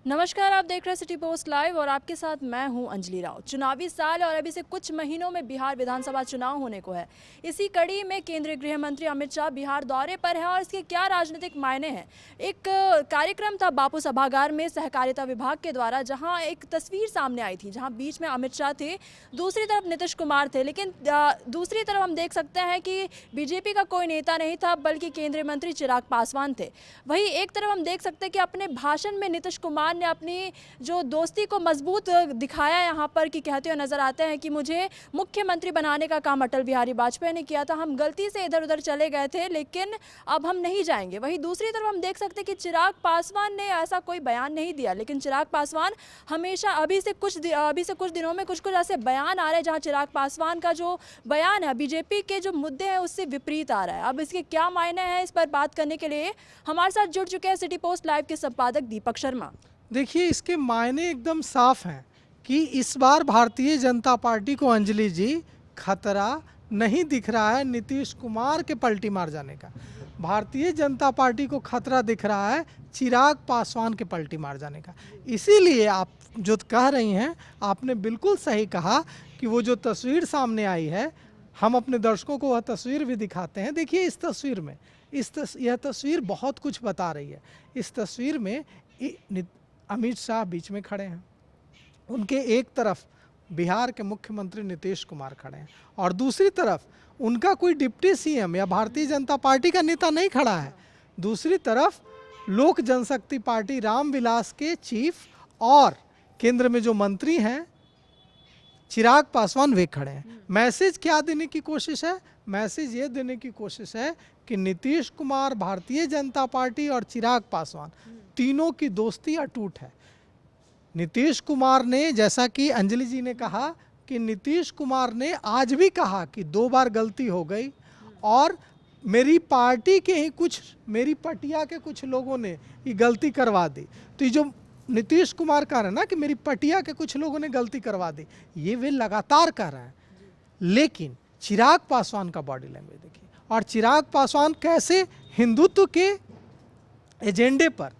नमस्कार, आप देख रहे हैं सिटी पोस्ट लाइव और आपके साथ मैं हूं अंजलि राव। चुनावी साल और अभी से कुछ महीनों में बिहार विधानसभा चुनाव होने को है। इसी कड़ी में केंद्रीय गृह मंत्री अमित शाह बिहार दौरे पर हैं और इसके क्या राजनीतिक मायने हैं। एक कार्यक्रम था बापू सभागार में सहकारिता विभाग के द्वारा, जहां एक तस्वीर सामने आई थी, जहां बीच में अमित शाह थे, दूसरी तरफ नीतीश कुमार थे। लेकिन दूसरी तरफ हम देख सकते हैं कि बीजेपी का कोई नेता नहीं था, बल्कि केंद्रीय मंत्री चिराग पासवान थे। वहीं एक तरफ हम देख सकते हैं कि अपने भाषण में नीतीश कुमार ने अपनी जो दोस्ती को मजबूत दिखाया यहाँ पर, कि कहते हुए नजर आते हैं कि मुझे मुख्यमंत्री बनाने का काम अटल बिहारी वाजपेयी ने किया था, हम गलती से इधर उधर चले गए थे, लेकिन अब हम नहीं जाएंगे। वहीं दूसरी तरफ हम देख सकते हैं कि चिराग पासवान ने ऐसा कोई बयान नहीं दिया, लेकिन चिराग पासवान हमेशा अभी से कुछ दिनों में कुछ ऐसे बयान आ रहे हैं जहाँ चिराग पासवान का जो बयान है बीजेपी के जो मुद्दे हैं उससे विपरीत आ रहा है। अब इसके क्या मायने हैं, इस पर बात करने के लिए हमारे साथ जुड़ चुके हैं सिटी पोस्ट लाइव के संपादक दीपक शर्मा। देखिए, इसके मायने एकदम साफ हैं कि इस बार भारतीय जनता पार्टी को, अंजलि जी, खतरा नहीं दिख रहा है नीतीश कुमार के पलटी मार जाने का। भारतीय जनता पार्टी को खतरा दिख रहा है चिराग पासवान के पलटी मार जाने का। इसीलिए आप जो कह रही हैं, आपने बिल्कुल सही कहा कि वो जो तस्वीर सामने आई है, हम अपने दर्शकों को वह तस्वीर भी दिखाते हैं। देखिए, इस तस्वीर में यह तस्वीर बहुत कुछ बता रही है। इस तस्वीर में अमित शाह बीच में खड़े हैं, उनके एक तरफ बिहार के मुख्यमंत्री नीतीश कुमार खड़े हैं और दूसरी तरफ उनका कोई डिप्टी सीएम या भारतीय जनता पार्टी का नेता नहीं खड़ा है। दूसरी तरफ लोक जनशक्ति पार्टी रामविलास के चीफ और केंद्र में जो मंत्री हैं चिराग पासवान, वे खड़े हैं। मैसेज क्या देने की कोशिश है? मैसेज ये देने की कोशिश है कि नीतीश कुमार, भारतीय जनता पार्टी और चिराग पासवान तीनों की दोस्ती अटूट है। नीतीश कुमार ने, जैसा कि अंजलि जी ने कहा, कि नीतीश कुमार ने आज भी कहा कि 2 बार गलती हो गई और मेरी पार्टी के ही मेरी पटिया के कुछ लोगों ने ये गलती करवा दी। तो ये जो नीतीश कुमार कह रहे हैं ना कि मेरी पटिया के कुछ लोगों ने गलती करवा दी, ये वे लगातार कह रहे हैं। लेकिन चिराग पासवान का बॉडी लैंग्वेज देखिए, और चिराग पासवान कैसे हिंदुत्व के एजेंडे पर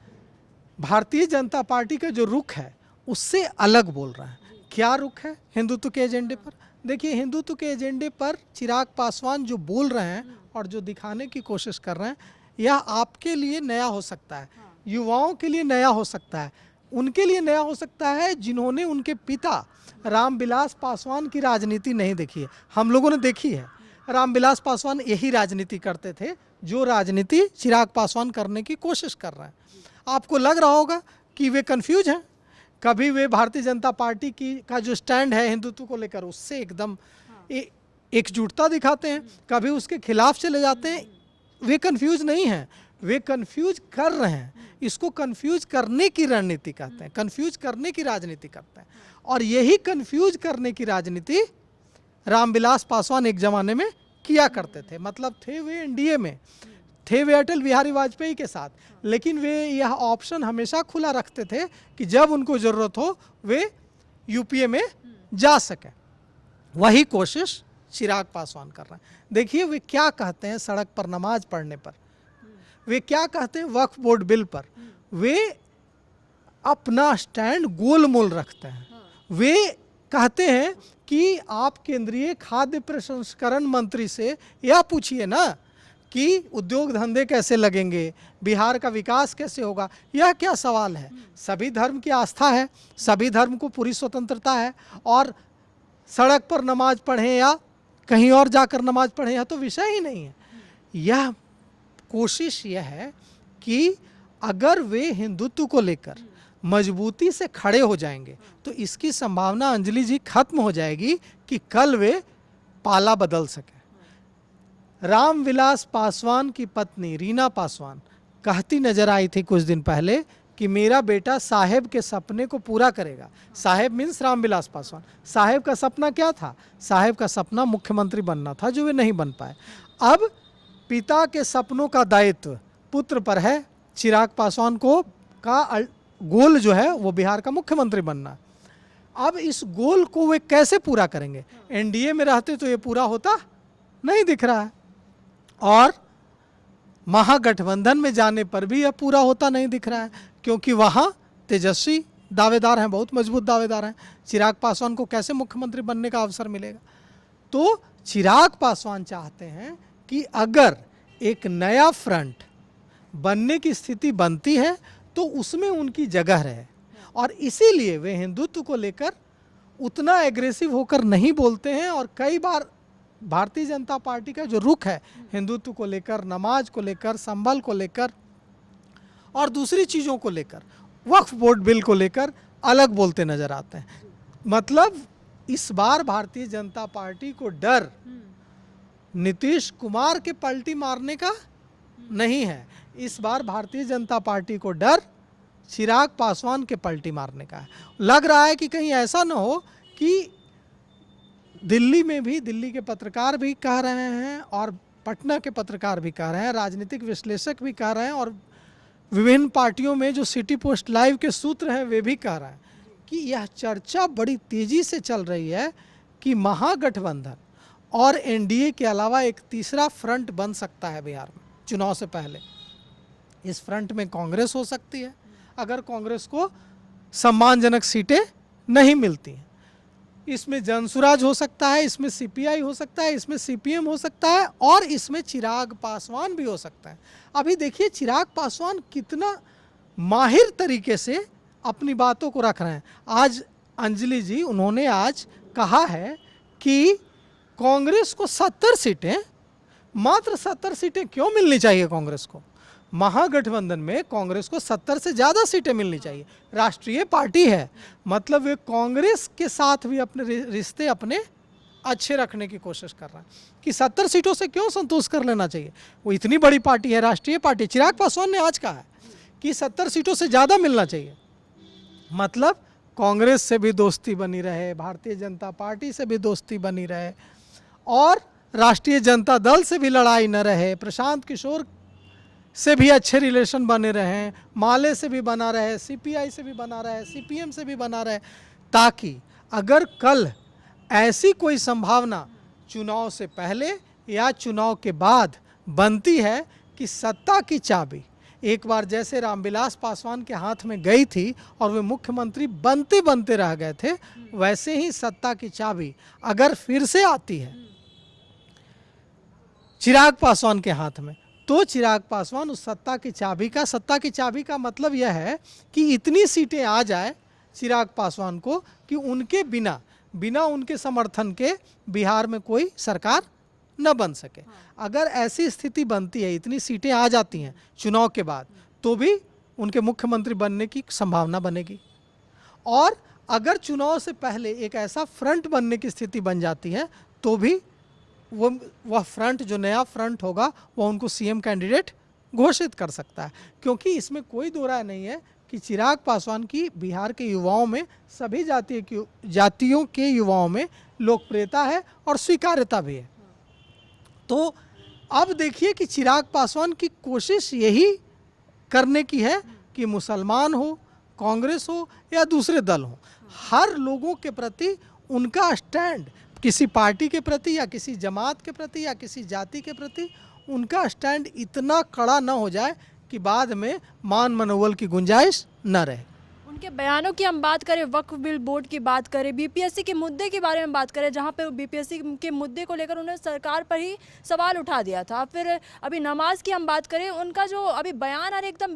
भारतीय जनता पार्टी का जो रुख है उससे अलग बोल रहा है। क्या रुख है हिंदुत्व के एजेंडे पर? देखिए, हिंदुत्व के एजेंडे पर चिराग पासवान जो बोल रहे हैं और जो दिखाने की कोशिश कर रहे हैं, यह आपके लिए नया हो सकता है, युवाओं के लिए नया हो सकता है, उनके लिए नया हो सकता है जिन्होंने उनके पिता रामविलास पासवान की राजनीति नहीं देखी है। हम लोगों ने देखी है। रामविलास पासवान यही राजनीति करते थे जो राजनीति चिराग पासवान करने की कोशिश कर रहे हैं। आपको लग रहा होगा कि वे कंफ्यूज हैं, कभी वे भारतीय जनता पार्टी का जो स्टैंड है हिंदुत्व को लेकर उससे एकदम एकजुटता दिखाते हैं, कभी उसके खिलाफ चले जाते हैं। वे कंफ्यूज नहीं हैं, वे कंफ्यूज कर रहे हैं। इसको कंफ्यूज करने की रणनीति कहते हैं, कंफ्यूज करने की राजनीति करते हैं। और यही कंफ्यूज करने की राजनीति रामविलास पासवान एक जमाने में किया करते थे। मतलब थे वे एनडीए में, थे वे अटल बिहारी वाजपेयी के साथ, लेकिन वे यह ऑप्शन हमेशा खुला रखते थे कि जब उनको ज़रूरत हो वे यूपीए में जा सकें। वही कोशिश चिराग पासवान कर रहे हैं। देखिए, वे क्या कहते हैं सड़क पर नमाज पढ़ने पर, वे क्या कहते हैं वक्फ बोर्ड बिल पर। वे अपना स्टैंड गोलमोल रखते हैं। वे कहते हैं कि आप केंद्रीय खाद्य प्रसंस्करण मंत्री से यह पूछिए ना कि उद्योग धंधे कैसे लगेंगे, बिहार का विकास कैसे होगा। यह क्या सवाल है? सभी धर्म की आस्था है, सभी धर्म को पूरी स्वतंत्रता है, और सड़क पर नमाज पढ़ें या कहीं और जाकर नमाज पढ़ें, यह तो विषय ही नहीं है। यह कोशिश यह है कि अगर वे हिंदुत्व को लेकर मजबूती से खड़े हो जाएंगे तो इसकी संभावना, अंजलि जी, खत्म हो जाएगी कि कल वे पाला बदल सके। रामविलास पासवान की पत्नी रीना पासवान कहती नजर आई थी कुछ दिन पहले कि मेरा बेटा साहेब के सपने को पूरा करेगा। साहेब मीन्स रामविलास पासवान। साहेब का सपना क्या था? साहेब का सपना मुख्यमंत्री बनना था, जो वे नहीं बन पाए। अब पिता के सपनों का दायित्व पुत्र पर है। चिराग पासवान को का गोल जो है वो बिहार का मुख्यमंत्री बनना। अब इस गोल को वे कैसे पूरा करेंगे? एनडीए में रहते तो ये पूरा होता नहीं दिख रहा है, और महागठबंधन में जाने पर भी यह पूरा होता नहीं दिख रहा है, क्योंकि वहाँ तेजस्वी दावेदार हैं, बहुत मजबूत दावेदार हैं। चिराग पासवान को कैसे मुख्यमंत्री बनने का अवसर मिलेगा? तो चिराग पासवान चाहते हैं कि अगर एक नया फ्रंट बनने की स्थिति बनती है तो उसमें उनकी जगह रहे, और इसीलिए वे हिंदुत्व को लेकर उतना एग्रेसिव होकर नहीं बोलते हैं। और कई बार भारतीय जनता पार्टी का जो रुख है हिंदुत्व को लेकर, नमाज को लेकर, संभल को लेकर और दूसरी चीज़ों को लेकर, वक्फ बोर्ड बिल को लेकर अलग बोलते नजर आते हैं। मतलब इस बार भारतीय जनता पार्टी को डर नीतीश कुमार के पलटी मारने का नहीं है, इस बार भारतीय जनता पार्टी को डर चिराग पासवान के पलटी मारने का है। लग रहा है कि कहीं ऐसा न हो कि दिल्ली में भी, दिल्ली के पत्रकार भी कह रहे हैं और पटना के पत्रकार भी कह रहे हैं, राजनीतिक विश्लेषक भी कह रहे हैं और विभिन्न पार्टियों में जो सिटी पोस्ट लाइव के सूत्र हैं वे भी कह रहे हैं कि यह चर्चा बड़ी तेजी से चल रही है कि महागठबंधन और एनडीए के अलावा एक तीसरा फ्रंट बन सकता है बिहार में चुनाव से पहले। इस फ्रंट में कांग्रेस हो सकती है अगर कांग्रेस को सम्मानजनक सीटें नहीं मिलती हैं। इसमें जनसुराज हो सकता है, इसमें सीपीआई हो सकता है, इसमें सीपीएम हो सकता है और इसमें चिराग पासवान भी हो सकता है। अभी देखिए चिराग पासवान कितना माहिर तरीके से अपनी बातों को रख रहे हैं। आज अंजलि जी, उन्होंने आज कहा है कि कांग्रेस को 70 सीटें, मात्र 70 सीटें क्यों मिलनी चाहिए कांग्रेस को? महागठबंधन में कांग्रेस को 70 से ज़्यादा सीटें मिलनी चाहिए। राष्ट्रीय पार्टी है, मतलब वे कांग्रेस के साथ भी अपने रिश्ते अपने अच्छे रखने की कोशिश कर रहा है कि 70 सीटों से क्यों संतोष कर लेना चाहिए। वो इतनी बड़ी पार्टी है, राष्ट्रीय पार्टी। चिराग पासवान ने आज कहा है कि 70 सीटों से ज़्यादा मिलना चाहिए, मतलब कांग्रेस से भी दोस्ती बनी रहे, भारतीय जनता पार्टी से भी दोस्ती बनी रहे और राष्ट्रीय जनता दल से भी लड़ाई न रहे, प्रशांत किशोर से भी अच्छे रिलेशन बने रहें, माले से भी बना रहे, सीपीआई से भी बना रहे, सीपीएम से भी बना रहे, ताकि अगर कल ऐसी कोई संभावना चुनाव से पहले या चुनाव के बाद बनती है कि सत्ता की चाबी एक बार जैसे रामविलास पासवान के हाथ में गई थी और वे मुख्यमंत्री बनते बनते रह गए थे, वैसे ही सत्ता की चाबी अगर फिर से आती है चिराग पासवान के हाथ में, तो चिराग पासवान उस सत्ता की चाबी का मतलब यह है कि इतनी सीटें आ जाए चिराग पासवान को कि उनके बिना उनके समर्थन के बिहार में कोई सरकार न बन सके। अगर ऐसी स्थिति बनती है, इतनी सीटें आ जाती हैं चुनाव के बाद, तो भी उनके मुख्यमंत्री बनने की संभावना बनेगी। और अगर चुनाव से पहले एक ऐसा फ्रंट बनने की स्थिति बन जाती है तो भी वह फ्रंट, जो नया फ्रंट होगा, वह उनको सीएम कैंडिडेट घोषित कर सकता है। क्योंकि इसमें कोई दो राय नहीं है कि चिराग पासवान की बिहार के युवाओं में, सभी जातियों के युवाओं में लोकप्रियता है और स्वीकार्यता भी है। तो अब देखिए कि चिराग पासवान की कोशिश यही करने की है कि मुसलमान हो, कांग्रेस हो या दूसरे दल हो, हर लोगों के प्रति उनका स्टैंड, किसी पार्टी के प्रति या किसी जमात के प्रति या किसी जाति के प्रति उनका स्टैंड इतना कड़ा न हो जाए कि बाद में मान मनोबल की गुंजाइश न रहे। उनके बयानों की हम बात करें, वक्फ बिल बोर्ड की बात करें, बीपीएससी के मुद्दे के बारे में बात करें, जहां पे बीपीएससी के मुद्दे को लेकर उन्होंने सरकार पर ही सवाल उठा दिया था। फिर अभी नमाज की हम बात करें, उनका जो अभी बयान आ रहा है एकदम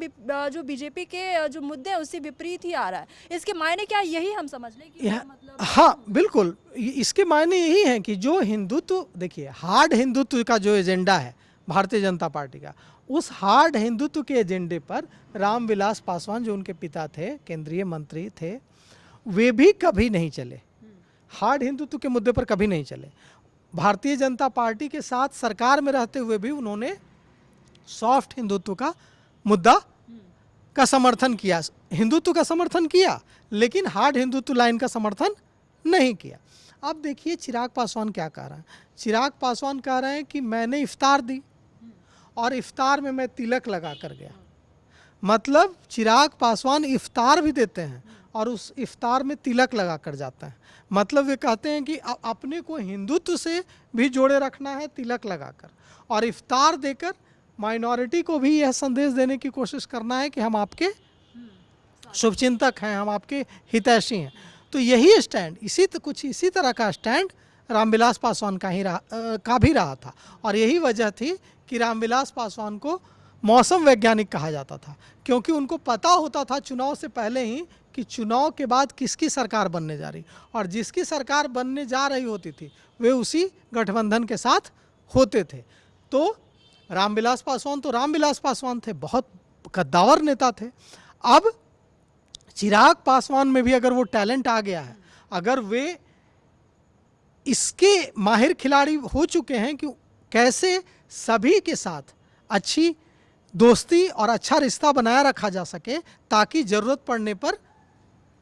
जो बीजेपी के जो मुद्दे हैं उससे विपरीत ही आ रहा है। इसके मायने क्या, यही हम समझ लें कि मतलब? हाँ बिल्कुल, इसके मायने यही हैं कि जो हिंदुत्व, देखिए हार्ड हिंदुत्व का जो एजेंडा है भारतीय जनता पार्टी का, उस हार्ड हिंदुत्व के एजेंडे पर रामविलास पासवान, जो उनके पिता थे, केंद्रीय मंत्री थे, वे भी कभी नहीं चले। हार्ड हिंदुत्व के मुद्दे पर कभी नहीं चले। भारतीय जनता पार्टी के साथ सरकार में रहते हुए भी उन्होंने सॉफ्ट हिंदुत्व का मुद्दा का समर्थन किया, हिंदुत्व का समर्थन किया, लेकिन हार्ड हिंदुत्व लाइन का समर्थन नहीं किया। अब देखिए चिराग पासवान क्या कह रहे हैं। चिराग पासवान कह रहे हैं कि मैंने इफ्तार दी और इफ्तार में मैं तिलक लगा कर गया। मतलब चिराग पासवान इफ्तार भी देते हैं और उस इफ्तार में तिलक लगा कर जाता है। मतलब वे कहते हैं कि अपने को हिंदुत्व से भी जोड़े रखना है तिलक लगाकर, और इफ्तार देकर माइनॉरिटी को भी यह संदेश देने की कोशिश करना है कि हम आपके शुभचिंतक हैं, हम आपके हितैषी हैं। तो यही स्टैंड, कुछ इसी तरह का स्टैंड रामविलास पासवान का भी रहा था। और यही वजह थी कि रामविलास पासवान को मौसम वैज्ञानिक कहा जाता था, क्योंकि उनको पता होता था चुनाव से पहले ही कि चुनाव के बाद किसकी सरकार बनने जा रही, और जिसकी सरकार बनने जा रही होती थी वे उसी गठबंधन के साथ होते थे। तो रामविलास पासवान थे, बहुत कद्दावर नेता थे। अब चिराग पासवान में भी अगर वो टैलेंट आ गया है, अगर वे इसके माहिर खिलाड़ी हो चुके हैं कि कैसे सभी के साथ अच्छी दोस्ती और अच्छा रिश्ता बनाया रखा जा सके, ताकि ज़रूरत पड़ने पर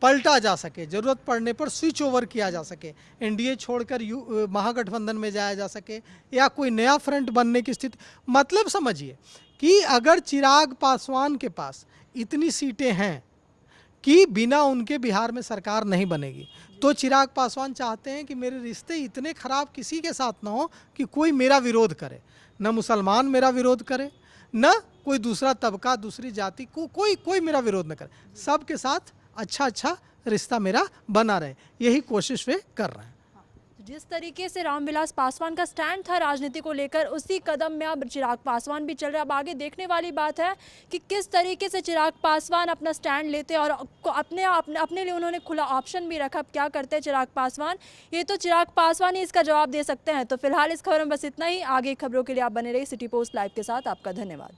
पलटा जा सके, ज़रूरत पड़ने पर स्विच ओवर किया जा सके, एनडीए छोड़कर महागठबंधन में जाया जा सके, या कोई नया फ्रंट बनने की स्थिति। मतलब समझिए कि अगर चिराग पासवान के पास इतनी सीटें हैं कि बिना उनके बिहार में सरकार नहीं बनेगी, तो चिराग पासवान चाहते हैं कि मेरे रिश्ते इतने खराब किसी के साथ ना हो कि कोई मेरा विरोध करे, न मुसलमान मेरा विरोध करे, न कोई दूसरा तबका, दूसरी जाति को कोई मेरा विरोध न करे, सबके साथ अच्छा रिश्ता मेरा बना रहे। यही कोशिश वे कर रहे हैं। जिस तरीके से रामविलास पासवान का स्टैंड था राजनीति को लेकर, उसी कदम में अब चिराग पासवान भी चल रहे हैं। अब आगे देखने वाली बात है कि किस तरीके से चिराग पासवान अपना स्टैंड लेते हैं, और अपने लिए उन्होंने खुला ऑप्शन भी रखा। अब क्या करते हैं चिराग पासवान, ये तो चिराग पासवान ही इसका जवाब दे सकते हैं। तो फिलहाल इस खबर में बस इतना ही। आगे खबरों के लिए आप बने रहिए सिटी पोस्ट लाइव के साथ। आपका धन्यवाद।